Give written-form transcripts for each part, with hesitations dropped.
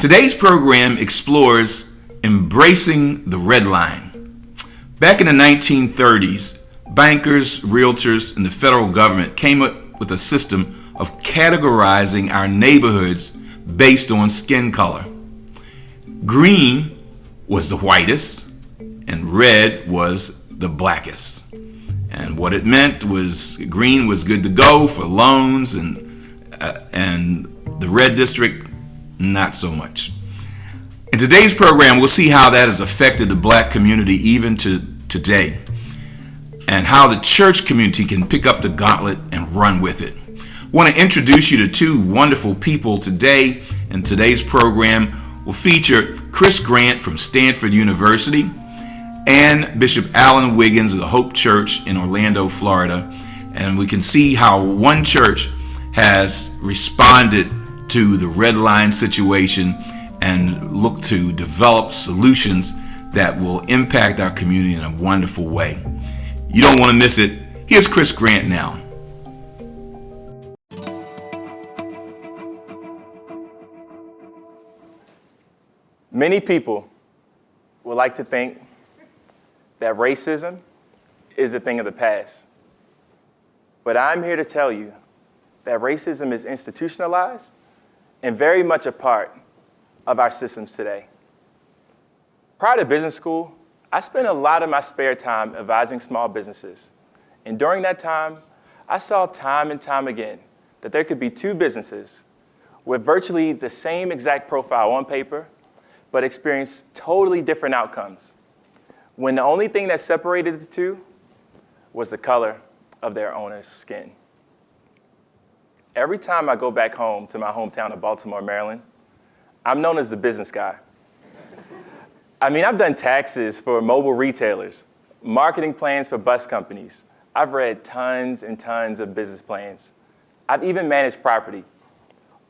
Today's program explores embracing the red line. Back in the 1930s, bankers, realtors, and the federal government came up with a system of categorizing our neighborhoods based on skin color. Green was the whitest, and red was the blackest. And what it meant was green was good to go for loans, and the red district, not so much. In today's program, we'll see how that has affected the black community even to today, and how the church community can pick up the gauntlet and run with it. I want to introduce you to two wonderful people today. In today's program, we'll feature Chris Grant from Stanford University and Bishop Allen Wiggins of the Hope Church in Orlando, Florida. And we can see how one church has responded to the red line situation and look to develop solutions that will impact our community in a wonderful way. You don't want to miss it. Here's Chris Grant now. Many people would like to think that racism is a thing of the past. But I'm here to tell you that racism is institutionalized and very much a part of our systems today. Prior to business school, I spent a lot of my spare time advising small businesses. And during that time, I saw time and time again that there could be two businesses with virtually the same exact profile on paper, but experience totally different outcomes, when the only thing that separated the two was the color of their owner's skin. Every time I go back home to my hometown of Baltimore, Maryland, I'm known as the business guy. I've done taxes for mobile retailers, marketing plans for bus companies. I've read tons and tons of business plans. I've even managed property,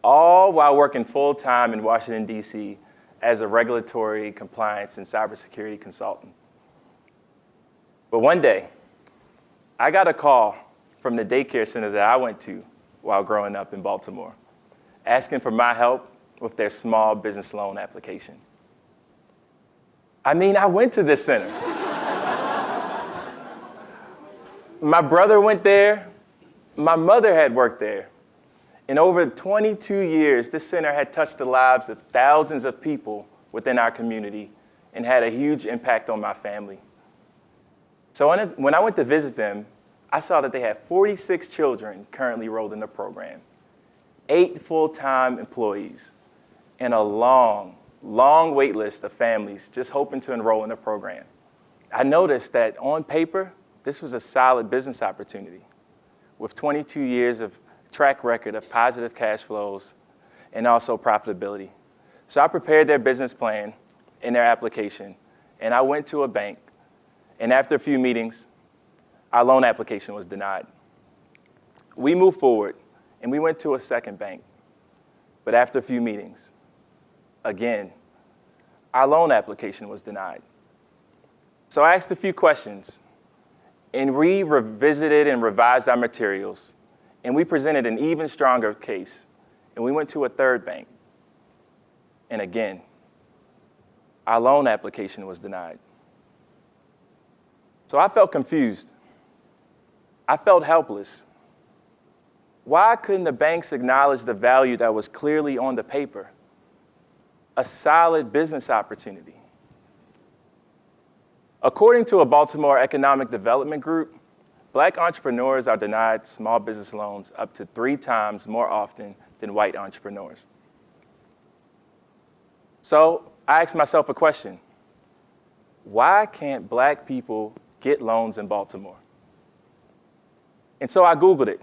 all while working full-time in Washington, D.C. as a regulatory compliance and cybersecurity consultant. But one day, I got a call from the daycare center that I went to while growing up in Baltimore, asking for my help with their small business loan application. I went to this center. My brother went there. My mother had worked there. In over 22 years, this center had touched the lives of thousands of people within our community and had a huge impact on my family. So when I went to visit them, I saw that they had 46 children currently enrolled in the program, 8 full-time employees, and a long wait list of families just hoping to enroll in the program. I noticed that on paper, this was a solid business opportunity with 22 years of track record of positive cash flows and also profitability. So I prepared their business plan and their application, and I went to a bank, and after a few meetings, our loan application was denied. We moved forward, and we went to a second bank, but after a few meetings, again, our loan application was denied. So I asked a few questions, and we revisited and revised our materials, and we presented an even stronger case, and we went to a third bank. And again, our loan application was denied. So I felt confused. I felt helpless. Why couldn't the banks acknowledge the value that was clearly on the paper? A solid business opportunity. According to a Baltimore Economic Development Group, Black entrepreneurs are denied small business loans up to 3 times more often than white entrepreneurs. So I asked myself a question. Why can't Black people get loans in Baltimore? And so I Googled it.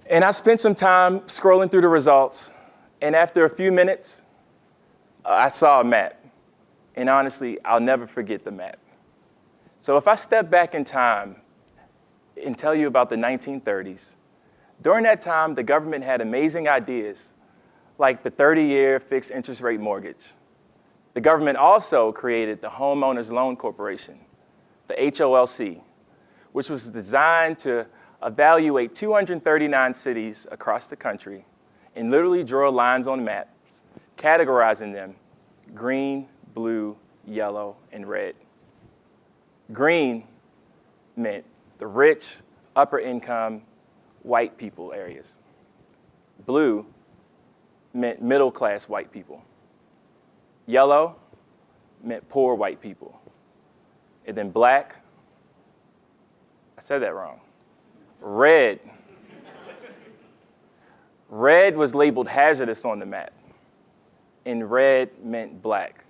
And I spent some time scrolling through the results, and after a few minutes, I saw a map. And honestly, I'll never forget the map. So if I step back in time and tell you about the 1930s, during that time, the government had amazing ideas, like the 30-year fixed interest rate mortgage. The government also created the Homeowners Loan Corporation, the HOLC, which was designed to evaluate 239 cities across the country and literally draw lines on maps, categorizing them green, blue, yellow, and red. Green meant the rich, upper income, white people areas. Blue meant middle class white people. Yellow meant poor white people. And then black, I said that wrong. Red. Red was labeled hazardous on the map, and red meant black.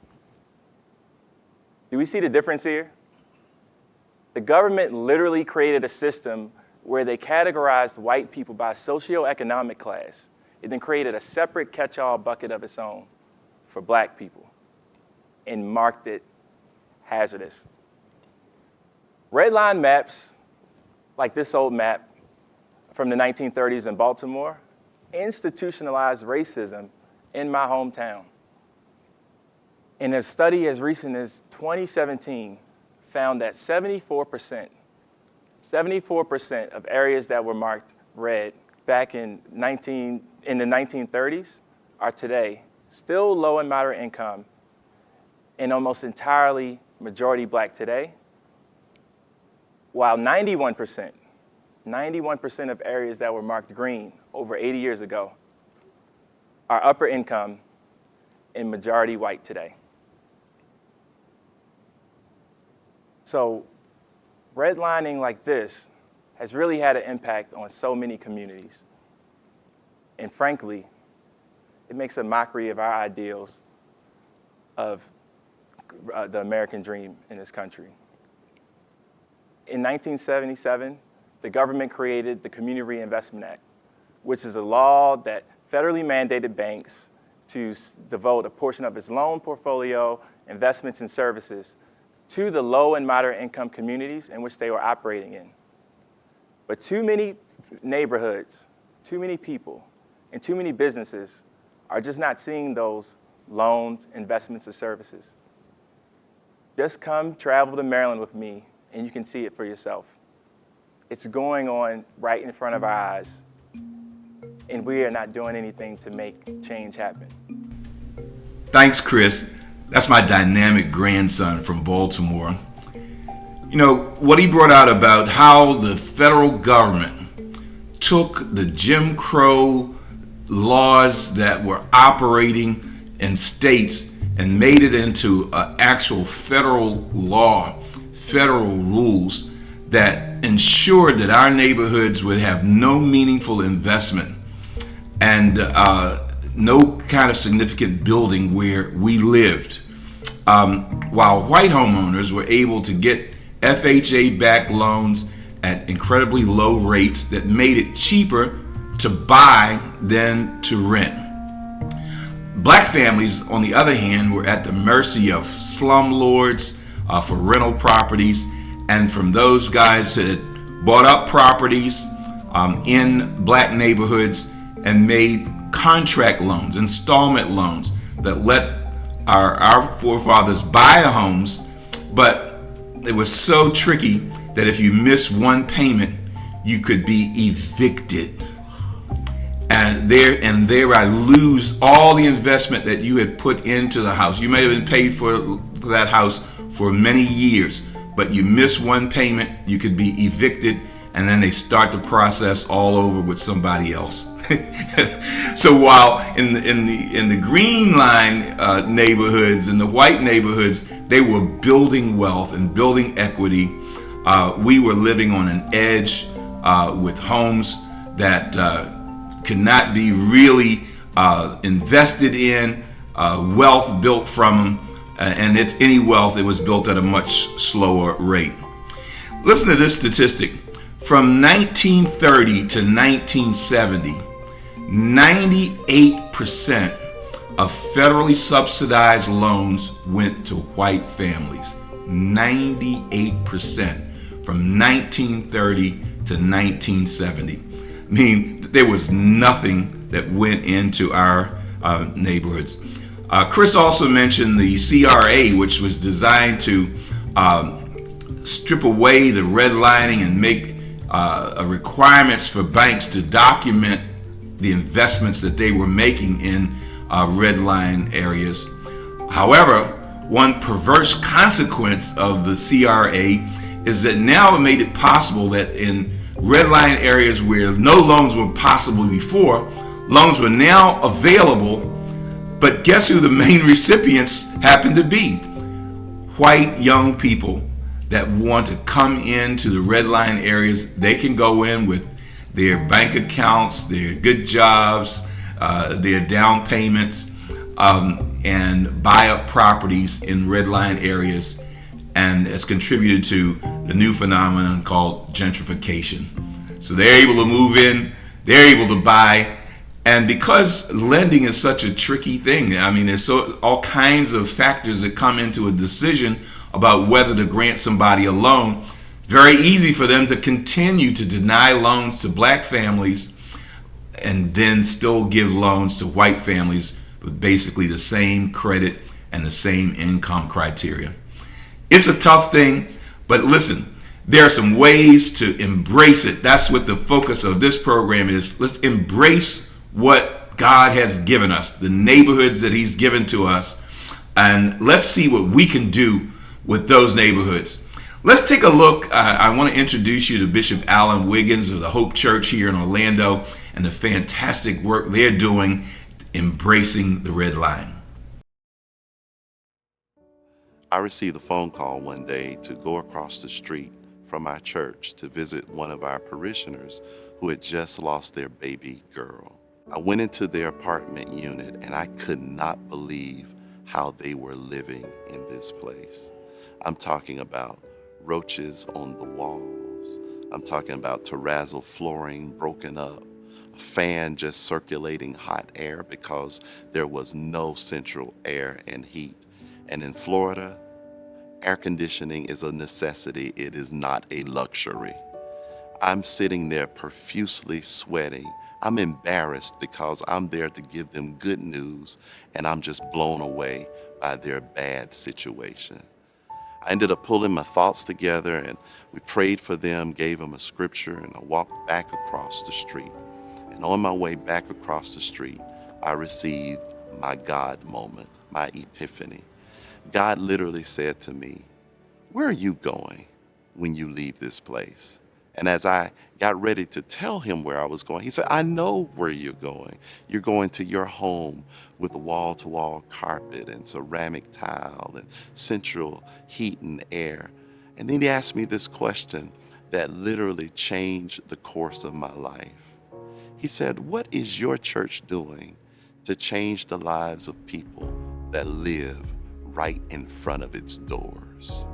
Do we see the difference here? The government literally created a system where they categorized white people by socioeconomic class. It then created a separate catch-all bucket of its own for black people and marked it hazardous. Redline maps, like this old map from the 1930s in Baltimore, institutionalized racism in my hometown. And a study as recent as 2017 found that 74% of areas that were marked red back in the 1930s are today still low and moderate income and almost entirely majority black today, while 91% of areas that were marked green over 80 years ago are upper income and majority white today. So redlining like this has really had an impact on so many communities. And frankly, it makes a mockery of our ideals of the American dream in this country. In 1977, the government created the Community Reinvestment Act, which is a law that federally mandated banks to devote a portion of its loan portfolio, investments, and services to the low and moderate income communities in which they were operating in. But too many neighborhoods, too many people, and too many businesses are just not seeing those loans, investments, or services. Just come travel to Maryland with me and you can see it for yourself. It's going on right in front of our eyes, and we are not doing anything to make change happen. Thanks, Chris. That's my dynamic grandson from Baltimore. You know, what he brought out about how the federal government took the Jim Crow laws that were operating in states and made it into an actual federal law, federal rules that ensured that our neighborhoods would have no meaningful investment and no kind of significant building where we lived. While white homeowners were able to get FHA-backed loans at incredibly low rates that made it cheaper to buy than to rent. Black families, on the other hand, were at the mercy of slumlords for rental properties, and from those guys that had bought up properties in black neighborhoods and made contract loans, installment loans that let our forefathers buy homes, but it was so tricky that if you missed one payment, you could be evicted. And there I lose all the investment that you had put into the house. You may have been paid for that house for many years, but you miss one payment, you could be evicted, and then they start the process all over with somebody else. So while in the green line neighborhoods and the white neighborhoods, they were building wealth and building equity, we were living on an edge with homes that could not be really invested in, wealth built from them, and if any wealth, it was built at a much slower rate. Listen to this statistic. From 1930 to 1970, 98% of federally subsidized loans went to white families. 98% from 1930 to 1970. I mean, there was nothing that went into our neighborhoods. Chris also mentioned the CRA, which was designed to strip away the redlining and make requirements for banks to document the investments that they were making in redline areas. However, one perverse consequence of the CRA is that now it made it possible that in redline areas where no loans were possible before, loans were now available, but guess who the main recipients happen to be? White young people that want to come into the redline areas. They can go in with their bank accounts, their good jobs, their down payments, and buy up properties in redline areas, and has contributed to the new phenomenon called gentrification. So they're able to move in, they're able to buy, and because lending is such a tricky thing, I mean, there's all kinds of factors that come into a decision about whether to grant somebody a loan. It's very easy for them to continue to deny loans to black families and then still give loans to white families with basically the same credit and the same income criteria. It's a tough thing, but listen, there are some ways to embrace it. That's what the focus of this program is. Let's embrace what God has given us, the neighborhoods that He's given to us, and let's see what we can do with those neighborhoods. Let's take a look. I want to introduce you to Bishop Allen Wiggins of the Hope Church here in Orlando and the fantastic work they're doing embracing the red line. I received a phone call one day to go across the street from my church to visit one of our parishioners who had just lost their baby girl. I went into their apartment unit and I could not believe how they were living in this place. I'm talking about roaches on the walls. I'm talking about terrazzo flooring broken up, a fan just circulating hot air because there was no central air and heat. And in Florida, air conditioning is a necessity. It is not a luxury. I'm sitting there profusely sweating. I'm embarrassed because I'm there to give them good news and I'm just blown away by their bad situation. I ended up pulling my thoughts together and we prayed for them, gave them a scripture, and I walked back across the street. And on my way back across the street, I received my God moment, my epiphany. God literally said to me, "Where are you going when you leave this place?" And as I got ready to tell him where I was going, he said, "I know where you're going. You're going to your home with a wall-to-wall carpet and ceramic tile and central heat and air." And then he asked me this question that literally changed the course of my life. He said, "What is your church doing to change the lives of people that live right in front of its doors?"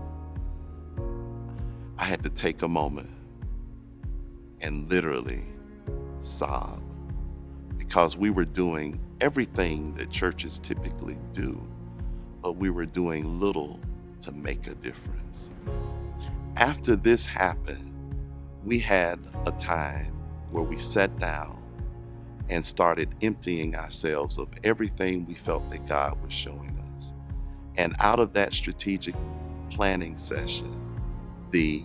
I had to take a moment and literally sob, because we were doing everything that churches typically do, but we were doing little to make a difference. After this happened, we had a time where we sat down and started emptying ourselves of everything we felt that God was showing us. And out of that strategic planning session, the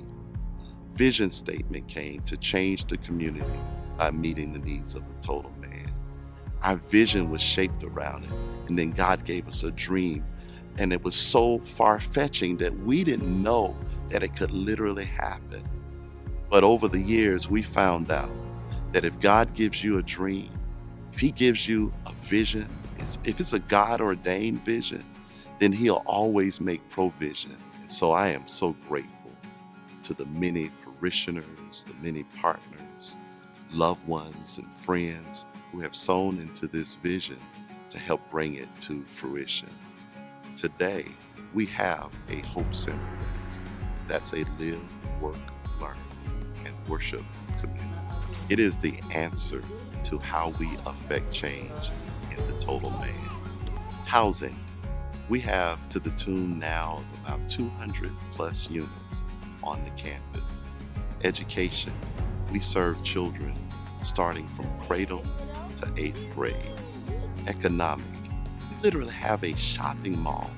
vision statement came to change the community by meeting the needs of the total man. Our vision was shaped around it, and then God gave us a dream, and it was so far-fetching that we didn't know that it could literally happen. But over the years, we found out that if God gives you a dream, if He gives you a vision, if it's a God-ordained vision, then He'll always make provision. And so I am so grateful to the many parishioners, the many partners, loved ones, and friends who have sown into this vision to help bring it to fruition. Today, we have a Hope Center that's a live, work, learn, and worship community. It is the answer to how we affect change in the total man. Housing. We have to the tune now of about 200 plus units on the campus. Education. We serve children starting from cradle to 8th grade. Economic. We literally have a shopping mall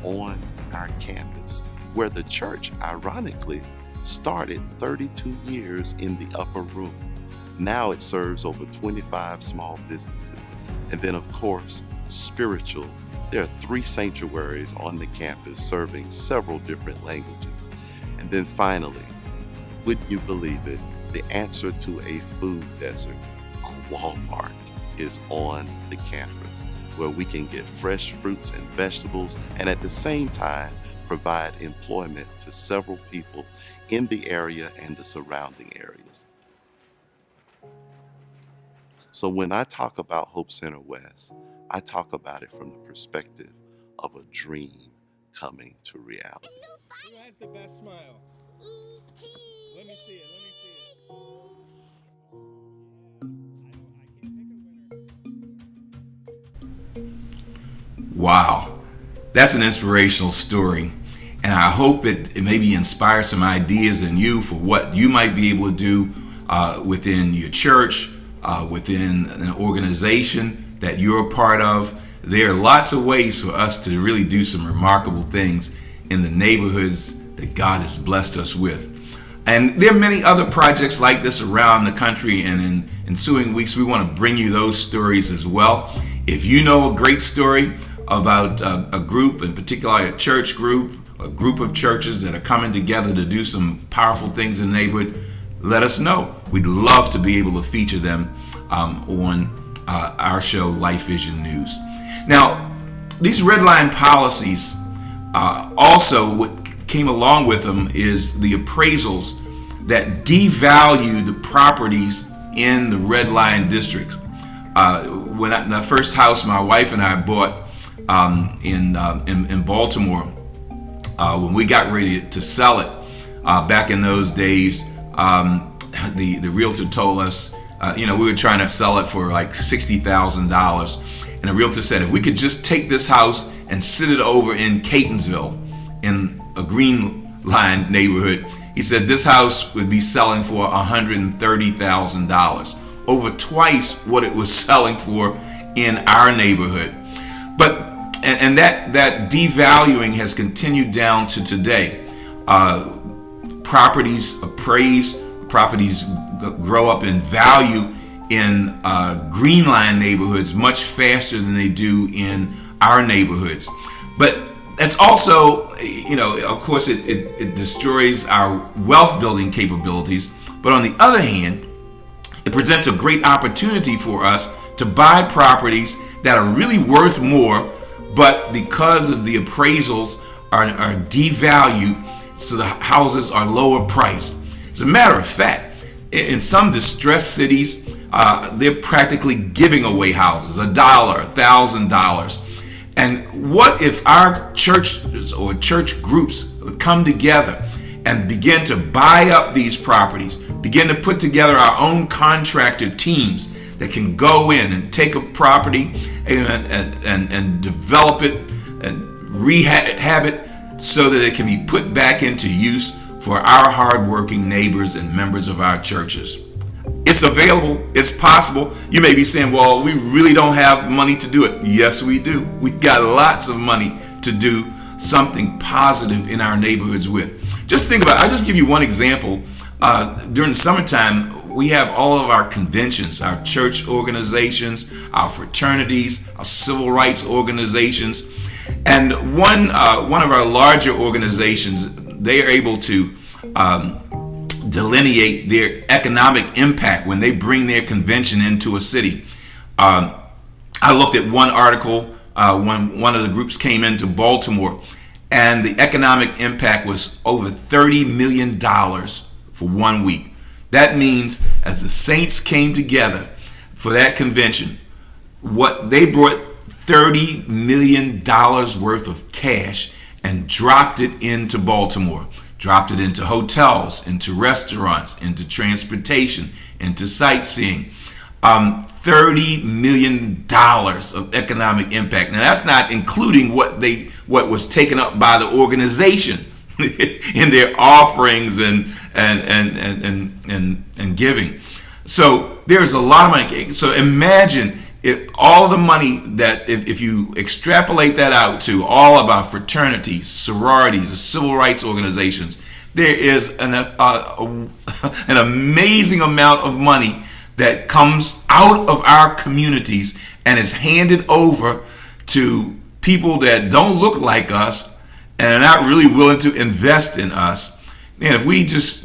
on our campus where the church, ironically, started 32 years in the upper room. Now it serves over 25 small businesses. And then, of course, spiritual. There are 3 sanctuaries on the campus serving several different languages. And then finally, would you believe it, the answer to a food desert, a Walmart, is on the campus, where we can get fresh fruits and vegetables and at the same time provide employment to several people in the area and the surrounding areas. So when I talk about Hope Center West, I talk about it from the perspective of a dream coming to reality. Who has the best smile? Let me see it. Wow, that's an inspirational story. And I hope it maybe inspires some ideas in you for what you might be able to do within your church, within an organization that you're a part of. There are lots of ways for us to really do some remarkable things in the neighborhoods that God has blessed us with. And there are many other projects like this around the country, and in ensuing weeks we want to bring you those stories as well. If you know a great story about a group, in particular a church group, a group of churches that are coming together to do some powerful things in the neighborhood, let us know. We'd love to be able to feature them on our show, Life Vision News. Now, these redline policies also, what came along with them is the appraisals that devalue the properties in the redline districts. When the first house my wife and I bought in Baltimore, when we got ready to sell it, back in those days, the realtor told us, we were trying to sell it for like $60,000. And the realtor said, if we could just take this house and sit it over in Catonsville, in a green line neighborhood, he said this house would be selling for $130,000, over twice what it was selling for in our neighborhood. But and that devaluing has continued down to today. Properties appraise, properties grow up in value in green line neighborhoods much faster than they do in our neighborhoods. But that's also, of course, it destroys our wealth building capabilities. But on the other hand, it presents a great opportunity for us to buy properties that are really worth more, but because of the appraisals are devalued, so the houses are lower priced. As a matter of fact, in some distressed cities, they're practically giving away houses, $1, $1,000. And what if our churches or church groups would come together and begin to buy up these properties, begin to put together our own contractor teams that can go in and take a property and develop it and rehab it so that it can be put back into use for our hardworking neighbors and members of our churches. It's available. It's possible. You may be saying, well, we really don't have money to do it. Yes, we do. We've got lots of money to do something positive in our neighborhoods with. Just think about it. I'll just give you one example. During the summertime, we have all of our conventions, our church organizations, our fraternities, our civil rights organizations. And one of our larger organizations, they are able to delineate their economic impact when they bring their convention into a city. I looked at one article when one of the groups came into Baltimore, and the economic impact was over $30 million for 1 week. That means as the saints came together for that convention, what they brought $30 million worth of cash and dropped it into Baltimore. Dropped it into hotels, into restaurants, into transportation, into sightseeing. $30 million of economic impact. Now that's not including what was taken up by the organization in their offerings and giving. So there's a lot of money. So imagine if all the money that, if you extrapolate that out to all of our fraternities, sororities, the civil rights organizations, there is an amazing amount of money that comes out of our communities and is handed over to people that don't look like us and are not really willing to invest in us. And if we just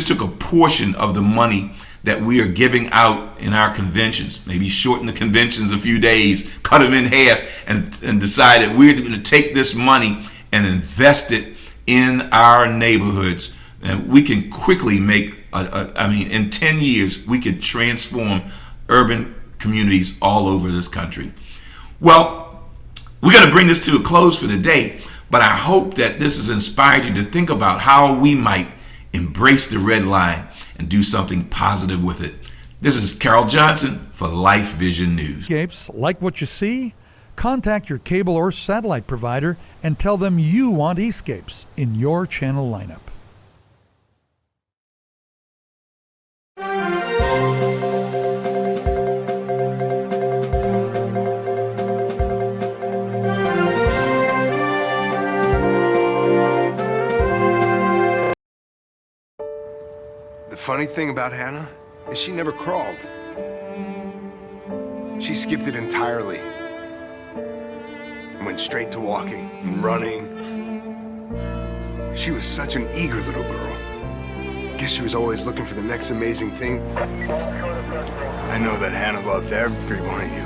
took a portion of the money that we are giving out in our conventions, maybe shorten the conventions a few days, cut them in half, and decide that we're going to take this money and invest it in our neighborhoods, and we can quickly make, in 10 years, we could transform urban communities all over this country. Well, we're going to bring this to a close for the day, but I hope that this has inspired you to think about how we might embrace the red line and do something positive with it. This is Carroll Johnson for Lifevision News. Escapes, like what you see? Contact your cable or satellite provider and tell them you want Escapes in your channel lineup. The funny thing about Hannah is she never crawled. She skipped it entirely. Went straight to walking and running. She was such an eager little girl. Guess she was always looking for the next amazing thing. I know that Hannah loved every one of you.